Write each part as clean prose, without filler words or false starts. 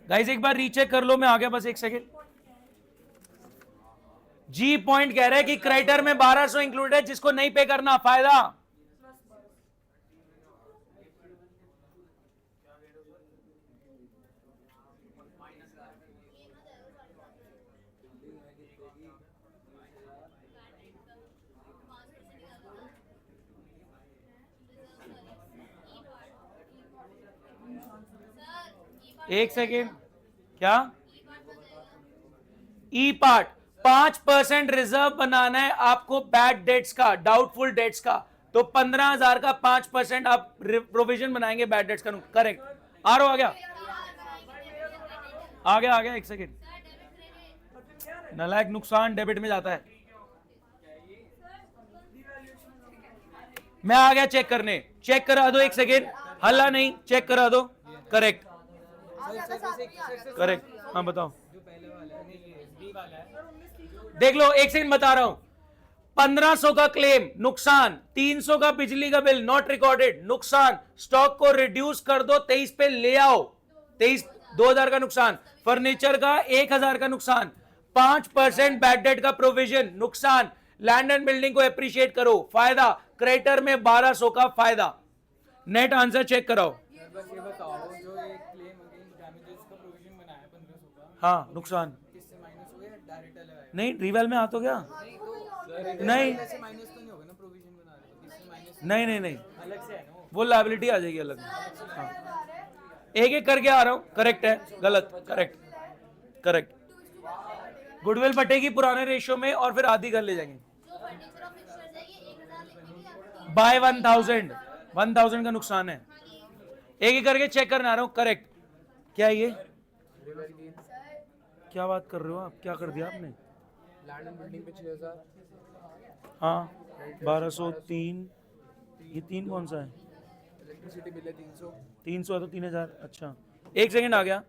Guys एक बार recheck कर लो, मैं आ गया, बस एक सेकेंड। जी पॉइंट कह रहे हैं कि क्रेडिटर में 1200 इंक्लूडेड है, जिसको नहीं पे करना फायदा। एक सेकेंड, क्या ई पार्ट 5% रिजर्व बनाना है आपको बैड डेट्स का, डाउटफुल डेट्स का, तो 15,000 का 5% आप प्रोविजन बनाएंगे बैड डेट्स का। करेक्ट। आ रहा, आ गया आ गया आ गया, एक सेकेंड। नालायक, नुकसान डेबिट में जाता है। मैं आ गया चेक करने, चेक करा दो, एक सेकेंड, हल्ला नहीं, चेक करा दो। करेक्ट करेक्ट, हाँ बताओ। देख लो, एक सेकंड बता रहा हूं। 1500 का क्लेम नुकसान, 300 का बिजली का बिल नॉट रिकॉर्डेड नुकसान, स्टॉक को रिड्यूस कर दो, 23 पे ले आओ, 23 2000 का नुकसान, फर्नीचर का 1000 का नुकसान, 5% बैड डेट का प्रोविजन नुकसान, लैंड एंड बिल्डिंग को एप्रिशिएट करो फायदा, क्रेडिटर में 1200 का फायदा। नेट आंसर चेक कराओ। बस ये बताओ, जो एक क्लेम अगेंस्ट डैमेजेस का प्रोविजन बनाया 1500 का, हाँ नुकसान, किससे माइनस हो गया? डायरेक्ट लगाया? नहीं रिवेल में आ तो गया, नहीं ऐसे माइनस तो नहीं होगा ना, प्रोविजन बना रहे हो किससे माइनस नहीं नहीं नहीं, अलग से है ना वो लायबिलिटी आ जाएगी अलग। हाँ। एक एक करके आ रहा हूं, करेक्ट है, गलत, करेक्ट करेक्ट। गुडविल बटेगी पुराने रेशियो में और फिर आधी घर ले जाएंगे बाय 1000 का नुकसान है। एक एक करके चेक करने आ रहा हूं, करेक्ट। क्या ये, क्या बात कर रहे हो आप, क्या कर दिया आपने? लैंड एंड बिल्डिंग पे 6000, हाँ 1203, ये 3 कौन सा है? इलेक्ट्रिसिटी बिल है 300, 300 है तो 3000, अच्छा एक सेकंड आ गया।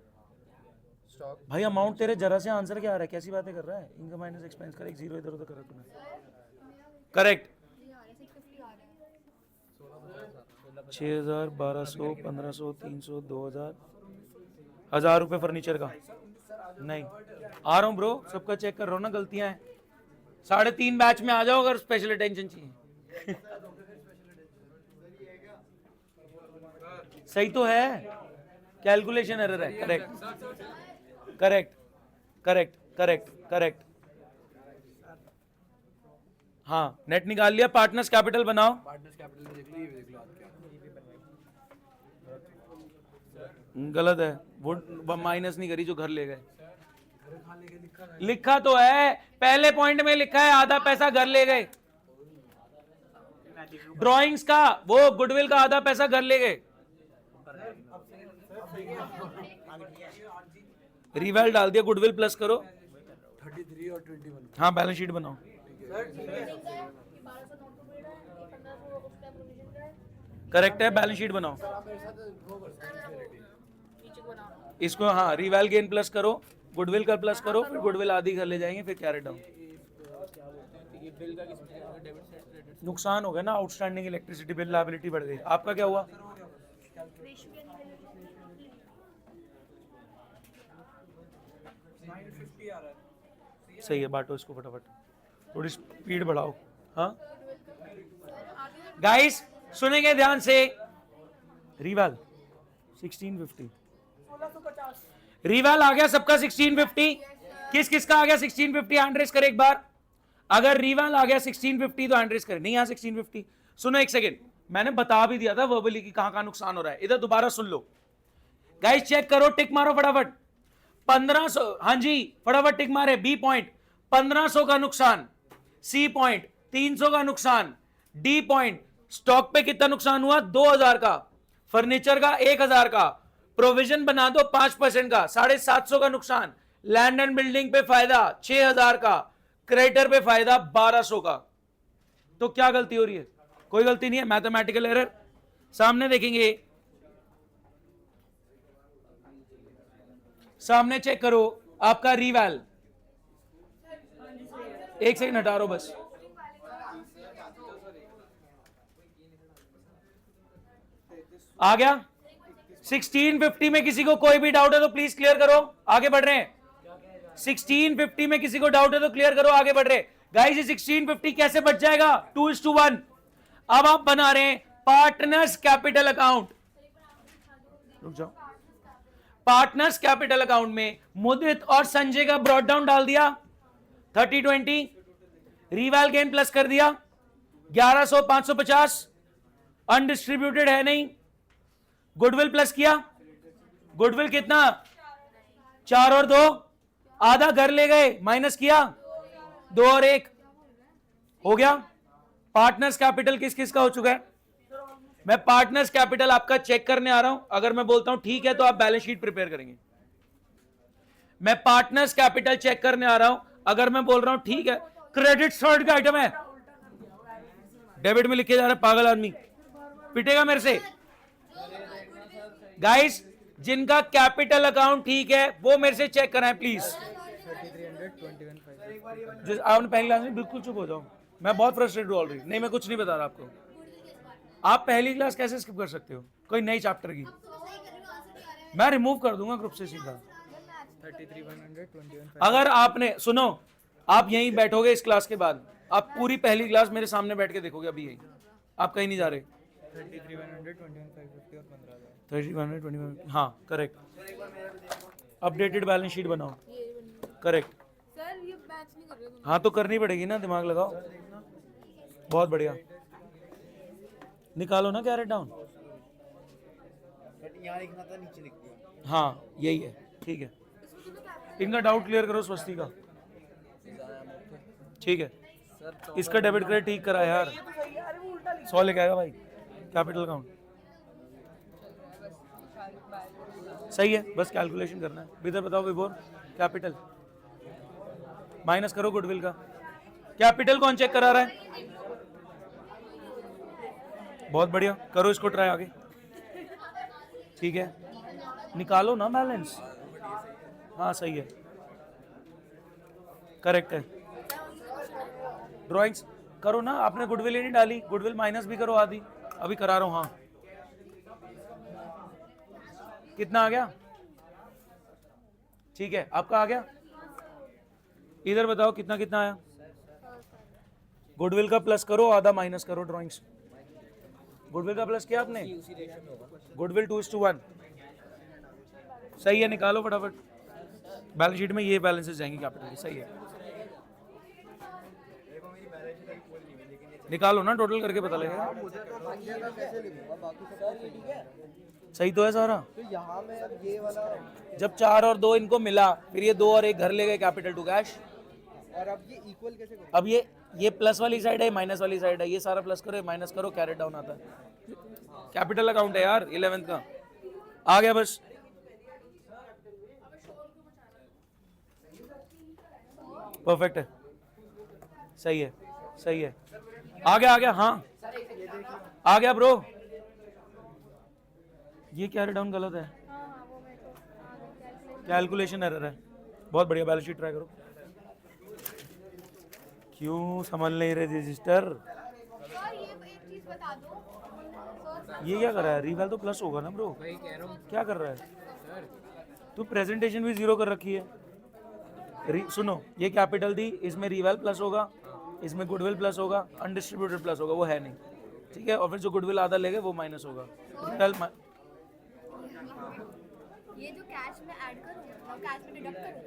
स्टॉक भाई अमाउंट तेरे जरा से आंसर क्या आ रहा है, कैसी बातें कर रहा है? इनकम माइनस एक्सपेंस कर, एक जीरो इधर उधर करा तूने, करेक्ट। 6000, 1200, 1500, 300, 2000, 1000 रुपए फर्नीचर का। नहीं आ रहा हूं ब्रो, सबका चेक कर रहा हूं ना, गलतियां हैं। 3.5 बैच में आ जाओ अगर स्पेशल अटेंशन चाहिए। सही तो है, कैलकुलेशन एरर है, correct correct correct correct correct. हाँ नेट निकाल लिया, पार्टनर्स कैपिटल बनाओ। पार्टनर्स कैपिटल देख लो, ये देख लो आप क्या गलत है, वो माइनस नहीं करी जो घर ले गए। लिखा तो है, पहले पॉइंट में लिखा है आधा पैसा घर ले गए, ड्राइंग्स का वो गुडविल का आधा पैसा घर ले गए। रिवेल डाल दिया, गुडविल प्लस करो, 33 और 21। हाँ बैलेंस शीट बनाओ। करेक्ट है, बैलेंस शीट बनाओ इसको, हाँ रिवेल गेन प्लस करो, गुडविल का प्लस करो, फिर गुडविल आधी घर ले जाएंगे, फिर कैरेट डाउन। नुकसान हो गया ना, आउटस्टैंडिंग इलेक्ट्रिसिटी बिल लायबिलिटी बढ़ गई। आपका क्या हुआ? सही है, बांटो इसको फटाफट, थोड़ी स्पीड बढ़ाओ। हाँ गाइस सुनेंगे ध्यान से, रिवाल 1650, रिवाल आ गया सबका 1650, किस किस का आ गया 1650? हैंड रेस करे एक बार। अगर रिवाल आ गया 1650 तो हैंड रेस करे, नहीं आ 1650। सुनो एक सेकेंड, मैंने बता भी दिया था वर्बली की कहां कहां नुकसान हो रहा है, इधर दोबारा सुन लो गाइस, चेक करो, टिक मारो फटाफट। 1500, हाँ जी फटाफट टिक मारे। बी पॉइंट 1500 का नुकसान, सी पॉइंट 300 का नुकसान, डी पॉइंट स्टॉक पे कितना नुकसान हुआ 2000 का, फर्नीचर का 1000 का, प्रोविजन बना दो 5% का 750 का नुकसान, लैंड एंड बिल्डिंग पे फायदा 6000 का, क्रेडिटर पे फायदा 1200 का। तो क्या गलती हो रही है? कोई गलती नहीं है, मैथमेटिकल एरर। सामने देखेंगे, सामने चेक करो आपका रिवैल, एक सेकंड हटा रहा हूं बस, आ गया 1650 में किसी को कोई भी डाउट है तो प्लीज क्लियर करो, आगे बढ़ रहे हैं। 1650 में किसी को डाउट है तो क्लियर करो, आगे बढ़ रहे हैं। गाइस ये 1650 कैसे बच जाएगा? 2:1। अब आप बना रहे हैं पार्टनर्स कैपिटल अकाउंट। रुक जाओ। पार्टनर्स कैपिटल अकाउंट में मुदित और संजय का ब्रॉड डाउन डाल दिया 30-20, रिवैल गेन प्लस कर दिया 1100 550, अनडिस्ट्रीब्यूटेड है नहीं, गुडविल प्लस किया, गुडविल कितना 4 और 2, आधा घर ले गए माइनस किया 2 और 1 हो गया। पार्टनर्स कैपिटल किस किस का हो चुका है? मैं पार्टनर्स कैपिटल आपका चेक करने आ रहा हूं, अगर मैं बोलता हूं ठीक है तो आप बैलेंस शीट प्रिपेयर करेंगे। मैं पार्टनर्स कैपिटल चेक करने आ रहा हूं, अगर मैं बोल रहा हूं ठीक है, क्रेडिट साइड का आइटम है, डेबिट में लिखे जा रहा है, पागल आदमी पिटेगा मेरे से। गाइस जिनका कैपिटल अकाउंट ठीक है वो मेरे से चेक कराएं प्लीज। 3300 आपने पहली क्लास में बिल्कुल चुप हो जाओ, मैं बहुत फ्रस्ट्रेटेड हूं ऑलरेडी। नहीं मैं कुछ नहीं बता रहा आपको। आप पहली क्लास कैसे स्किप कर सकते हो कोई नई चैप्टर की? मैं रिमूव कर दूंगा ग्रुप से सीधा। 33,121 अगर आपने सुनो, आप यहीं बैठोगे इस क्लास के बाद, आप पूरी पहली क्लास मेरे सामने बैठ के देखोगे अभी यहीं, आप कहीं नहीं जा रहे। 33,121 550 और 15,000 3121, हाँ करेक्ट। अपडेटेड बैलेंस शीट बनाओ, करेक्ट। सर ये मैच नहीं कर रहे तुम। हाँ तो करनी पड़ेगी ना, दिमाग लगाओ। बहुत बढ़िया, निकालो ना कैरेट डाउन। यहाँ लिखना था, नीचे लिख दिया। हाँ यही है, ठीक है। इनका डाउट क्लियर करो स्वस्ति का, ठीक है। इसका डेबिट क्रेडिट ठीक करा यार, 100 लेके आएगा भाई कैपिटल अकाउंट। सही है, बस कैलकुलेशन करना है। इधर बताओ विभोर, कैपिटल माइनस करो गुडविल का। कैपिटल कौन चेक करा रहा है? बहुत बढ़िया, करो इसको ट्राई आगे, ठीक है। निकालो ना बैलेंस, हाँ सही है, करेक्ट है। ड्राइंग्स करो ना, आपने गुडविल ही नहीं डाली, गुडविल माइनस भी करो आधी, अभी करा रहा हूं। हाँ कितना आ गया? ठीक है, आपका आ गया। इधर बताओ कितना कितना आया? गुडविल का प्लस करो, आधा माइनस करो। ड्राइंग्स गुडविल का प्लस किया आपने? गुडविल 2:1 सही है, निकालो फटाफट। बैलेंस शीट में ये बैलेंसेस जाएंगे कैपिटल की, सही है। निकालो ना, टोटल करके पता लगेगा। सही तो है सारा। तो यहाँ में अब ये वाला, जब 4 और 2 इनको मिला, फिर ये 2 और 1 घर ले गए कैपिटल टू कैश। और अब ये इक्वल कैसे करूँ? अब ये प्लस वाली साइड है, माइनस वाली साइड है, ये सारा प्लस करो, माइनस करो, कैरेट डाउन आता है। कैपिटल अकाउंट है यार 11th का, आ गया बस। परफेक्ट है, सही है, सही है। आ गया, हाँ आ गया ब्रो। ये कैरेट डाउन गलत है, कैलकुलेशन एरर है। बहुत बढ़िया, बैलेंस शीट ट्राई करो। क्यों समझ नहीं रहे रजिस्टर? सर ये एक चीज बता दो सर। ये क्या कर रहा है? रिवैल तो प्लस होगा ना ब्रो, वही कह रहा हूँ क्या कर रहा है सर। तू? प्रेजेंटेशन भी 0 कर रखी है। सुनो, ये कैपिटल दी, इसमें रिवैल प्लस होगा, इसमें गुडविल प्लस होगा, अनडिस्ट्रीब्यूटेड प्लस होगा, वो है नहीं, ठीक है। और फिर जो गुडविल आधा लेगे वो माइनस होगा। ये जो कैश में ऐड करूं और कैश में डिडक्ट करूं?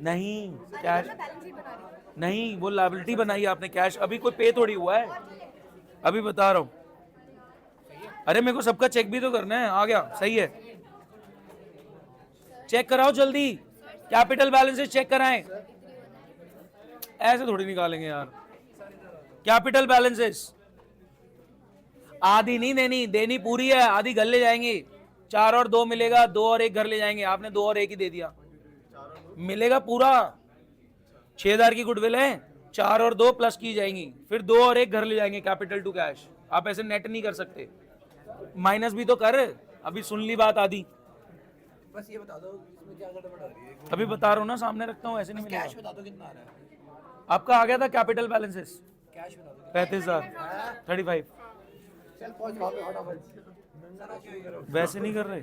नहीं अरे कैश मैं बैलेंस शीट बना रही हूं। नहीं, वो लायबिलिटी बनाई है आपने, कैश अभी कोई पे थोड़ी हुआ है, अभी बता रहा हूँ। अरे मेरे को सबका चेक भी तो करना है। आ गया, सही है, चेक कराओ जल्दी, कैपिटल बैलेंसेस चेक कराएं। ऐसे थोड़ी निकालेंगे यार कैपिटल बैलेंसेस। आधी नहीं देनी, देनी पूरी है, आधी घर ले जाएंगे। 4 और 2 मिलेगा, 2 और 1 घर ले जाएंगे। आपने 2 और 1 ही दे दिया, मिलेगा पूरा। 6,000 की गुडविल है, 4 और 2 प्लस की जाएंगी, फिर 2 और 1 घर ले जाएंगे कैपिटल टू कैश। आप ऐसे नेट नहीं कर सकते, माइनस भी तो कर। अभी सुन ली बात आधी, बस ये बता दो इसमें क्या गड़बड़ आ रही है? अभी बता रहा हूँ ना, सामने रखता हूँ, ऐसे नहीं मिलेगा। कैश बता दो कितना आ रहा है? आपका आ गया था कैपिटल बैलेंसेस कैश बता दो। 35,000 35। चल पहुंच वहाँ पे फटाफट। वैसे नहीं कर रहे,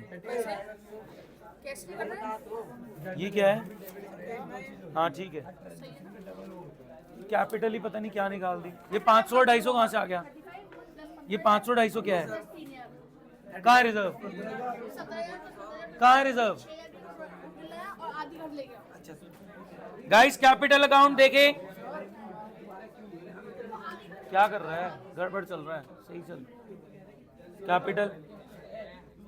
कैश नहीं करना है? ये क्या है? हाँ ठीक है, कैपिटल ही पता नहीं क्या निकाल दी। ये 500 और 250 कहाँ से आ गया? ये 500 250 क्या है? कहाँ है रिजर्व? कहाँ है रिजर्व? और आधी घर ले गया। गाइस कैपिटल अकाउंट देखे, क्या कर रहा है? गड़बड़ चल रहा है, सही चल। कैपिटल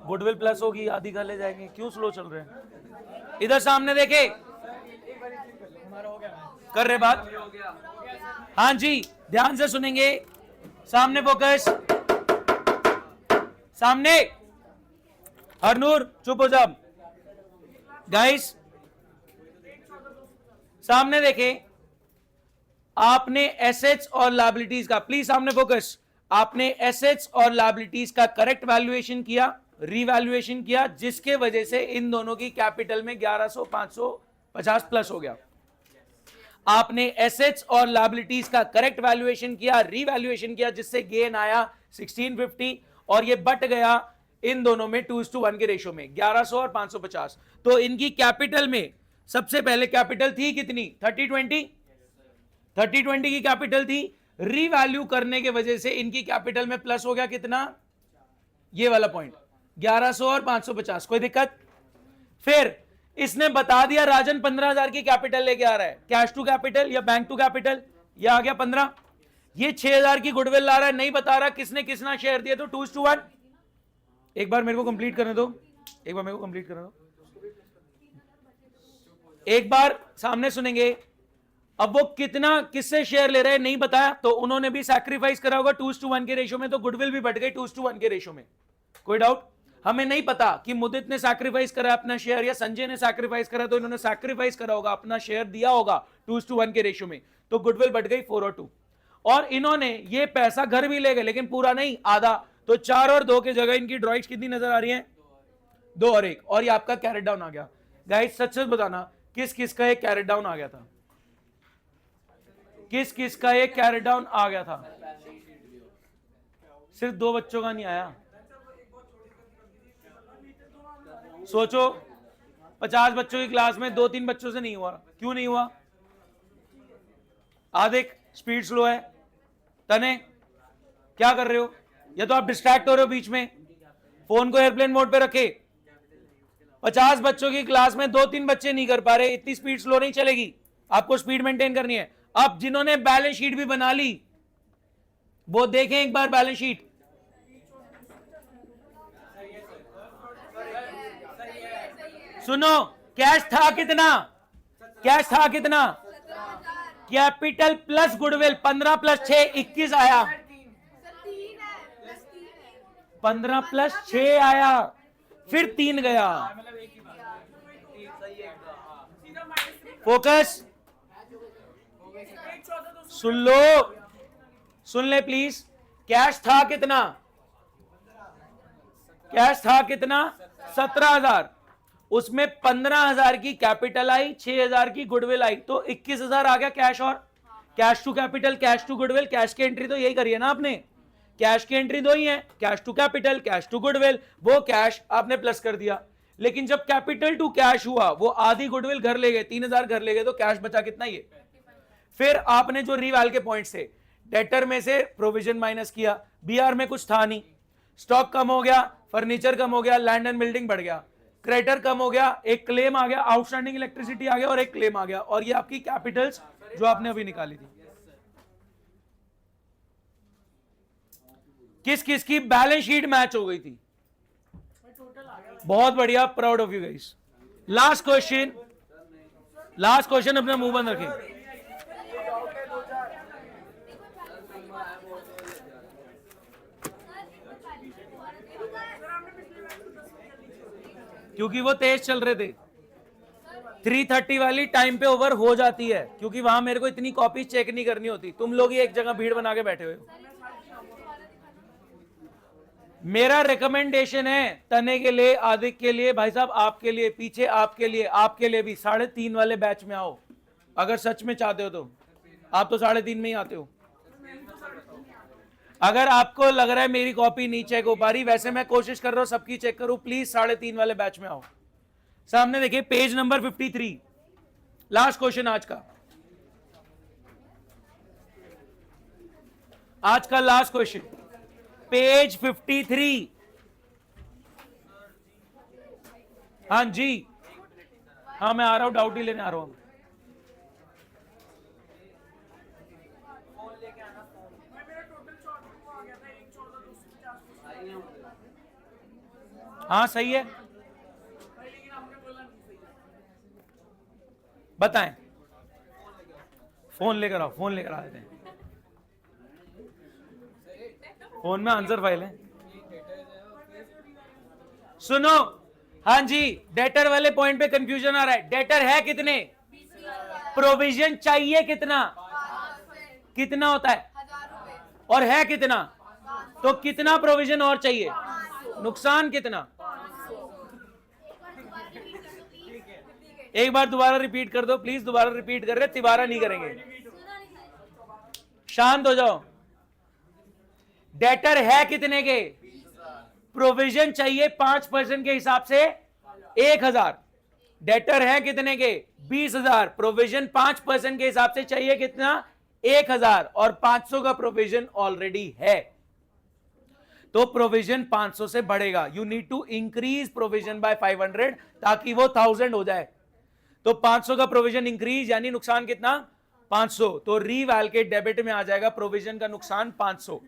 गुडविल प्लस होगी, आधी घर ले जाएंगे, क्यों स्लो चल रहे हैं? इधर सामने देखे, कर रहे बात? हाँ जी, ध्यान से सुनेंगे, सामने फोकस, सामने। हरनूर चुप हो जा। गाइस सामने देखें, आपने एसेट्स और लायबिलिटीज का, प्लीज सामने फोकस, आपने एसेट्स और लायबिलिटीज का करेक्ट वैल्यूएशन किया, रीवैल्यूएशन किया, जिसके वजह से इन दोनों की कैपिटल में 1100 550 प्लस हो गया। आपने एसेट्स और लायबिलिटीज का करेक्ट वैल्यूएशन किया, रीवैल्यूएशन किया, जिससे गेन आया 1650 और ये बट गया इन दोनों में 2:1 के रेशो में 1100 और 550। तो इनकी कैपिटल में सबसे पहले कैपिटल थी कितनी? 3020 की कैपिटल थी। रीवैल्यू करने के वजह से इनकी कैपिटल में प्लस हो गया कितना? ये वाला पॉइंट 1100 और 550। कोई दिक्कत? फिर इसने बता दिया राजन 15,000 की कैपिटल लेके आ रहा है, कैश टू कैपिटल या बैंक टू कैपिटल, ये आ गया 15। ये 6,000 की गुडविल ला रहा है, नहीं बता रहा किसने कितना शेयर दिया, तो 2:1। एक बार मेरे को कंप्लीट करने दो, एक बार मेरे को कंप्लीट करने दो, एक बार सामने सुनेंगे। अब वो कितना किससे शेयर ले रहे हैं नहीं बताया, तो उन्होंने भी सैक्रिफाइस करा होगा 2:1 के रेशो में, तो गुडविल भी बढ़ गई 2:1 के रेशो में। कोई डाउट? हमें नहीं पता कि मुदित ने सैक्रिफाइस करा अपना शेयर या संजय ने सैक्रिफाइस करा, तो इन्होंने सैक्रिफाइस करा होगा, अपना शेयर दिया होगा 2:1 के रेशो में, तो गुडविल बढ़ गई 4 और 2। और इन्होंने ये पैसा घर भी ले गए, लेकिन पूरा नहीं, आधा, तो 4 और 2 की जगह इनकी ड्रॉइंग्स कितनी नजर आ रही है? 2 और 1, और ये आपका कैरेट डाउन आ गया। गाइस सच सच बताना, किस किस का एक कैरेट डाउन आ गया था? किस किस का एक कैरेट डाउन आ गया था? सिर्फ 2 बच्चों का नहीं आया। सोचो 50 बच्चों की क्लास में 2-3 बच्चों से नहीं हुआ। क्यों नहीं हुआ? आदिक स्पीड स्लो है, तने क्या कर रहे हो? या तो आप डिस्ट्रैक्ट हो रहे हो बीच में, फोन को एयरप्लेन मोड पे रखे। 50 बच्चों की क्लास में 2-3 बच्चे नहीं कर पा रहे, इतनी स्पीड स्लो नहीं चलेगी, आपको स्पीड मेंटेन करनी है। अब जिन्होंने बैलेंस शीट भी बना ली, वो देखें एक बार बैलेंस शीट। सुनो, कैश था कितना? कैश था कितना? कैपिटल प्लस गुडविल 15 + 6 21 आया। 15 + 6 आया, फिर 3 गया। फोकस, सुन लो, सुन ले प्लीज। कैश था कितना? कैश था कितना? 17,000। उसमें 15,000 की कैपिटल आई, 6,000 की गुडविल आई, तो 21,000 आ गया कैश। और cash to capital, cash to goodwill, cash की एंट्री तो यही करी है ना आपने। कैश की एंट्री 2 ही है, cash to capital, cash to goodwill. वो कैश आपने प्लस कर दिया, लेकिन जब कैपिटल टू कैश हुआ, वो आधी गुडविल घर ले गए, 3,000 घर ले गए, तो कैश बचा कितना? ये। फिर आपने जो रीवैल के पॉइंट से डेटर में से प्रोविजन माइनस किया, बीआर में कुछ था नहीं, स्टॉक कम हो गया, फर्नीचर कम हो गया, लैंड एंड बिल्डिंग बढ़ गया, क्रेडिटर कम हो गया, एक क्लेम आ गया, आउटस्टैंडिंग इलेक्ट्रिसिटी आ गया, और एक क्लेम आ गया, और ये आपकी कैपिटल्स जो आपने अभी निकाली थी। किस किस की बैलेंस शीट मैच हो गई थी? बहुत बढ़िया, proud of you guys. Last question, last question, अपना मुंह बंद रखें। क्योंकि वो तेज चल रहे थे। 3:30 वाली टाइम पे ओवर हो जाती है, क्योंकि वहां मेरे को इतनी कॉपी चेक नहीं करनी होती, तुम लोग ही एक जगह भीड़ बना के बैठे हुए हो। मेरा रिकमेंडेशन है तने के लिए, आदिक के लिए, भाई साहब आपके लिए, पीछे आपके लिए भी 3:30 वाले बैच में आओ, अगर सच में चाहते हो तो। आप तो 3:30 में ही आते हो। अगर आपको लग रहा है मेरी कॉपी नहीं चेक हो पा रही, वैसे मैं कोशिश कर रहा हूं सबकी चेक करूं, प्लीज 3:30 वाले बैच में आओ। सामने देखिए पेज नंबर 53, लास्ट क्वेश्चन आज का लास्ट क्वेश्चन, पेज 53। हाँ जी, हाँ मैं आ रहा हूं, डाउट ही लेने आ रहा हूं। हाँ सही है, बताएं। फोन लेकर आओ, फोन लेकर आ देते हैं। फोन में आंसर फाइल है। सुनो, हाँ जी, डेटर वाले पॉइंट पे कंफ्यूजन आ रहा है। डेटर है कितने, प्रोविजन चाहिए कितना, कितना होता है, और है कितना, तो कितना प्रोविजन और चाहिए, नुकसान कितना। एक बार दोबारा रिपीट कर दो प्लीज, दोबारा रिपीट कर रहे, तिबारा नहीं करेंगे, शांत हो जाओ। डेटर है कितने के, प्रोविजन चाहिए 5% के हिसाब से 1000। डेटर है कितने के, 20,000। प्रोविजन 5% के हिसाब से चाहिए कितना, 1000, और 500 का प्रोविजन ऑलरेडी है, तो प्रोविजन 500 से बढ़ेगा। You need to increase provision by 500 ताकि वो 1000 हो जाए। तो 500 का प्रोविजन इंक्रीज यानी नुकसान कितना, 500। तो रीवैल्यूएट डेबिट में आ जाएगा प्रोविजन का नुकसान 500,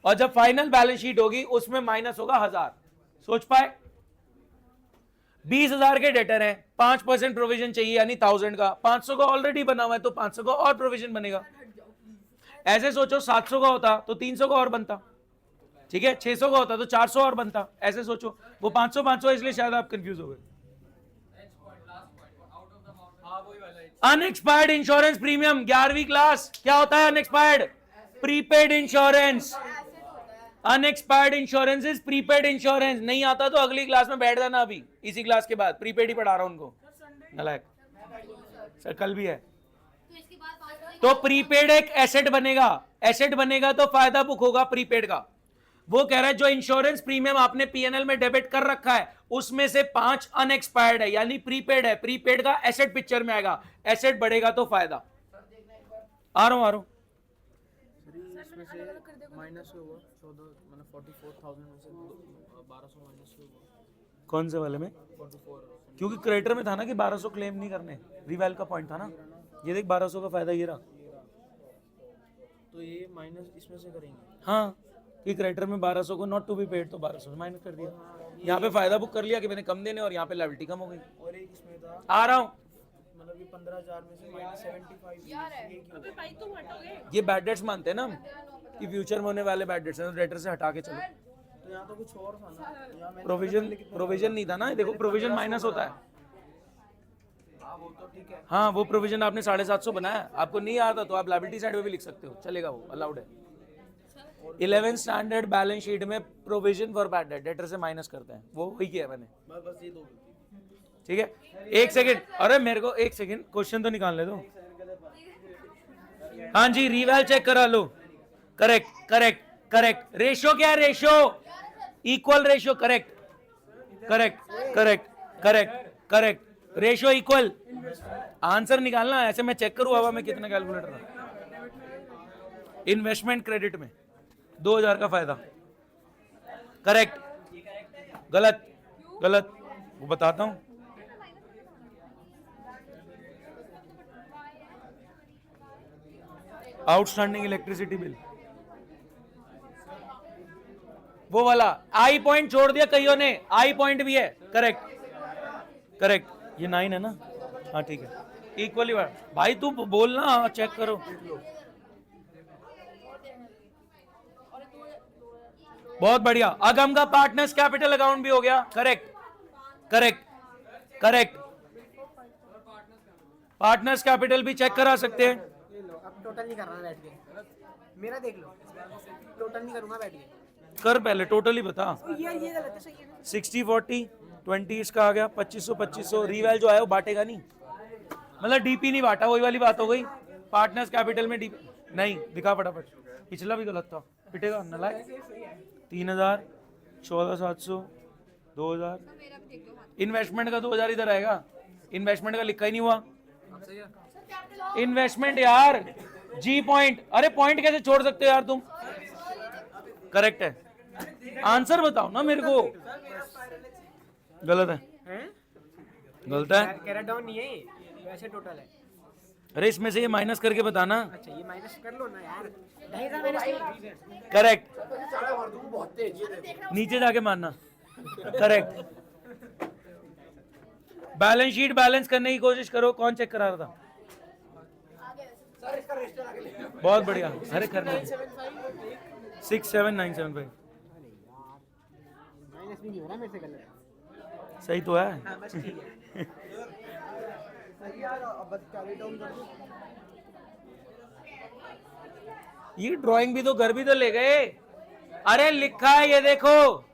और जब फाइनल बैलेंस शीट होगी उसमें माइनस होगा 1000। सोच पाए, 20,000 के डेटर हैं, 5% प्रोविजन चाहिए यानी 1000 का, 500 का ऑलरेडी बना हुआ है तो 500 का और प्रोविजन बनेगा। ऐसे सोचो 700 का होता तो 300 का और बनता, ठीक है, 600 का होता तो 400 और बनता। ऐसे सोचो, वो 500 इसलिए शायद आप कंफ्यूज हो गए। अनएक्सपायर्ड इंश्योरेंस प्रीमियम, 11वीं क्लास, क्या होता है unexpired, prepaid insurance. Unexpired insurance is prepaid insurance. नहीं आता तो अगली क्लास में बैठ जाना, अभी इसी क्लास के बाद प्रीपेड ही पढ़ा रहा हूं उनको, नलायक सर, कल भी है। तो प्रीपेड एक एसेट बनेगा, एसेट बनेगा तो फायदा बुक होगा प्रीपेड का। वो कह रहा है जो इंश्योरेंस प्रीमियम आपने पीएनएल में डेबिट कर रखा है उसमें से 5 अनएक्सपायर्ड है यानी प्रीपेड है, प्रीपेड का एसेट पिक्चर में आएगा, एसेट बढ़ेगा तो फायदा। आ रहा हूं इसमें से माइनस हुआ 14, मतलब 44,000 में से 1200 माइनस हुआ। कौन से वाले में, 44, क्योंकि क्रेडिटर में था ना कि 1200 क्लेम नहीं करने, रिवैल का पॉइंट था ना। ये देख 1200 का फायदा ये रहा, तो ये माइनस इसमें से करेंगे। हाँ, कि क्रेडिटर में 1200 को नॉट टू बी पेड तो 1200 से माइनस कर दिया। यहाँ पे फायदा बुक कर लिया कि मैंने कम देने, और यहाँ पे लायबिलिटी कम हो गई। और एक इसमें था, आ रहा हूँ, मतलब ये 15,000 में से माइनस 75। ये बैड डेट्स मानते हैं ना हम कि फ्यूचर में होने वाले बैड डेट्स हैं, तो डेटर से हटा के चलो। तो यहाँ तो कुछ और था ना, यहाँ मैंने प्रोविजन नहीं था ना, देखो प्रोविजन माइनस होता है। वो तो ठीक है। हाँ, वो प्रोविजन आपने 750 बनाया, आपको नहीं आता तो आप लायबिलिटी साइड में भी लिख सकते हो, चलेगा, वो अलाउड है। 11 स्टैंडर्ड बैलेंस शीट में provision for bad debt debtor से माइनस करते हैं, वो वही किया मैंने, बस ये दो। ठीक है। एक सेकंड, अरे मेरे को एक सेकंड क्वेश्चन तो निकालने दो। हाँ जी, रिवैल चेक करा लो, करेक्ट करेक्ट करेक्ट। रेशियो क्या है, ratio equal, ratio correct correct correct correct correct, ratio equal. Answer निकालना, ऐसे मैं चेक करूँ हवा में कितना कैलकुलेटर था। इन्वेस्टमेंट क्रेडिट में 2000 का फायदा, करेक्ट, गलत गलत, वो बताता हूं। आउटस्टैंडिंग इलेक्ट्रिसिटी बिल, वो वाला आई पॉइंट छोड़ दिया कईयों ने, आई पॉइंट भी है, करेक्ट करेक्ट। ये 9 है ना, हाँ ठीक है, इक्वली भाई तू बोलना, चेक करो। बहुत बढ़िया। अगम का पार्टनर्स कैपिटल अकाउंट भी हो गया, correct correct correct. Partners capital भी चेक करा सकते हैं। अब टोटल नहीं करना बैठ के, मेरा देख लो, टोटल नहीं करूंगा बैठ के। कर पहले टोटल ही बता। ये गलत है, सही है। 60-40 20 इसका आ गया, 2500 रिवैल जो आया वो बांटेगा नहीं, मतलब डीपी नहीं बांटा, वही वाली बात हो गई। पार्टनर्स कैपिटल में डीपी नहीं दिखा, फटाफट, पिछला भी गलत था। पिटेगा नालायक। 3000, 14700, 2000। इन्वेस्टमेंट का 2000 इधर आएगा, इन्वेस्टमेंट का लिखा ही नहीं हुआ। इन्वेस्टमेंट यार, जी पॉइंट, अरे पॉइंट कैसे छोड़ सकते हो यार तुम? करेक्ट है, आंसर बताओ ना मेरे को। गलत है, गलत है। कैरेट डाउन नहीं है ये, वैसे टोटल है। अरे इसमें से ये माइनस करके बताना। अच्छा ये माइनस कर लो ना यार, 2,500 माइनस कर। करेक्ट, नीचे जाके मानना। करेक्ट। बैलेंस शीट बैलेंस करने की कोशिश करो। कौन चेक करा रहा था? बहुत बढ़िया। अरे करना 67975 माइनस भी नहीं हो रहा मेरे से, गलत है। सही तो है। हाँ बस ठीक है। सही यार, अब बस कैरी डाउन कर दो। ये ड्राइंग भी तो घर भी तो ले गए। अरे लिखा है ये देखो,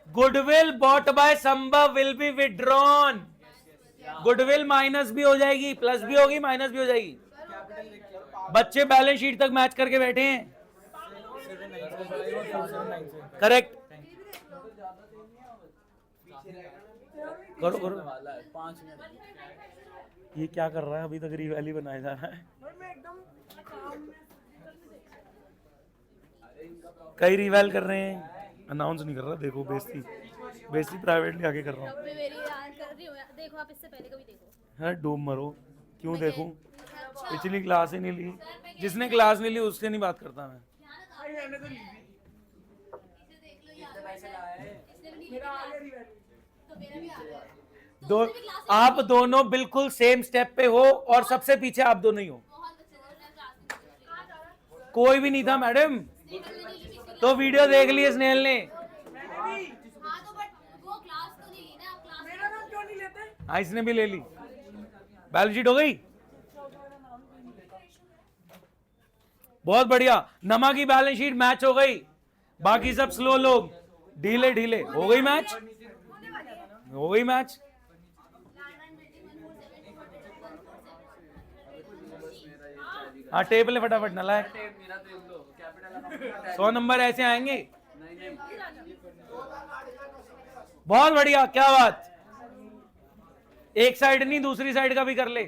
गुडविल बॉट बाय संभव will be withdrawn. Goodwill minus भी हो जाएगी, प्लस भी होगी, माइनस भी हो जाएगी। बच्चे बैलेंस शीट तक मैच करके बैठे हैं। करेक्ट, करो करो। 5 मिनट। ये क्या कर रहा है? अभी तक रिवैली बनाया जा रहा है। कई रिवैल कर रहे हैं, अनाउंस नहीं कर रहा। देखो बेइज्जती, बेइज्जती प्राइवेटली आके कर रहा हूँ। मैं मेरी याद कर रही हूँ, देखो आप इससे पहले कभी देखो। हाँ डूब मरो, क्यों देखूं? पिछली क्लास ही नहीं ली, जिसने क्लास नहीं ली उससे नहीं बात करता मैं। दो आप दोनों बिल्कुल सेम स्टेप पे हो और सबसे पीछे आप दोनों ही हो। कोई भी नहीं था मैडम, तो वीडियो देख ली स्नेहल ने। हाँ इसने भी ले ली। बैलेंस शीट हो गई, बहुत बढ़िया। नमा की बैलेंस शीट मैच हो गई, बाकी सब स्लो लोग ढीले ढीले। हो गई मैच, हो गई मैच। हाँ टेप ले फटाफट नालायक। 100 नंबर ऐसे आएंगे। बहुत बढ़िया, क्या बात। एक साइड नहीं दूसरी साइड का भी कर ले।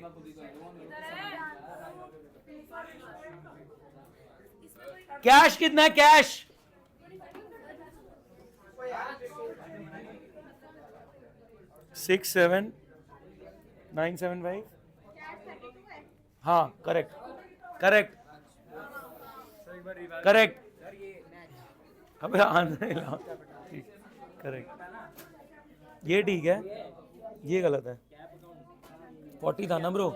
कैश कितना है? कैश 67975। हाँ करेक्ट करेक्ट करेक्ट। अबे आंसर हिलाओ। करेक्ट, ये ठीक है, ये गलत है। 40 था ना ब्रो?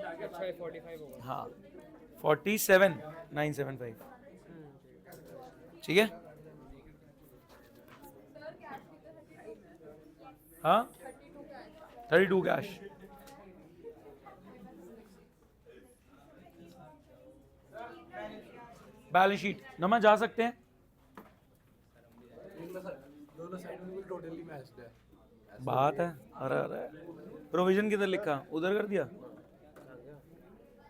हाँ 47975। ठीक है। हाँ 32 कैश। बैलेंस शीट नमा जा सकते हैं। दोनों साइड में टोटली मैच्ड है। बात है। अरे अरे प्रोविजन किधर लिखा? उधर कर दिया,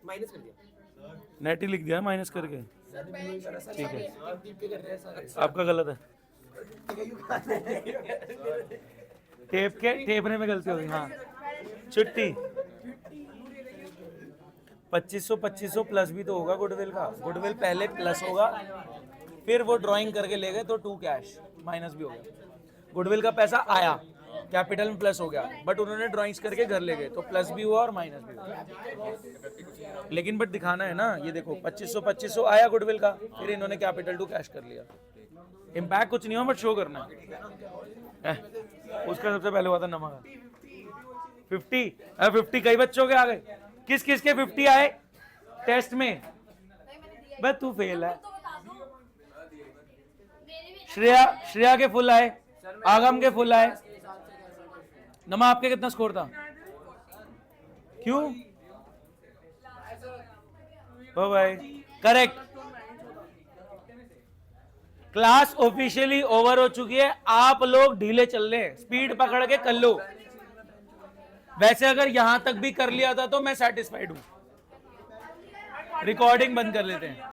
माइनस कर दिया। नेट ही लिख दिया माइनस करके। ठीक है, आपका गलत है। टेपने में गलती होगी। हाँ छुट्टी। 2500 प्लस भी तो होगा गुडविल का। गुडविल पहले प्लस होगा, फिर वो ड्राइंग करके ले गए तो 2 कैश माइनस भी हो गया। गुडविल का पैसा आया, कैपिटल में प्लस हो गया, बट उन्होंने ड्राइंग्स करके घर ले गए तो प्लस भी हुआ और माइनस भी हुआ। लेकिन बट दिखाना है ना, ये देखो 2500 आया गुडविल का, फिर इन्होंने कैपिटल टू कैश कर लिया। इम्पैक्ट कुछ नहीं हो बट शो करना है। उसका सबसे पहले हुआ था नमा का 50 कई बच्चों के आ गए। किस किस के 50 आए टेस्ट में? बस तू फेल है। श्रेया के फुल आए, आगम के फुल आए। नमा आपके कितना स्कोर था? क्यों? ओ भाई करेक्ट। क्लास ऑफिशियली ओवर हो चुकी है, आप लोग ढीले चल रहे हैं, स्पीड पकड़ के कर लो। वैसे अगर यहां तक भी कर लिया था तो मैं सेटिस्फाइड हूं। रिकॉर्डिंग बंद कर लेते हैं।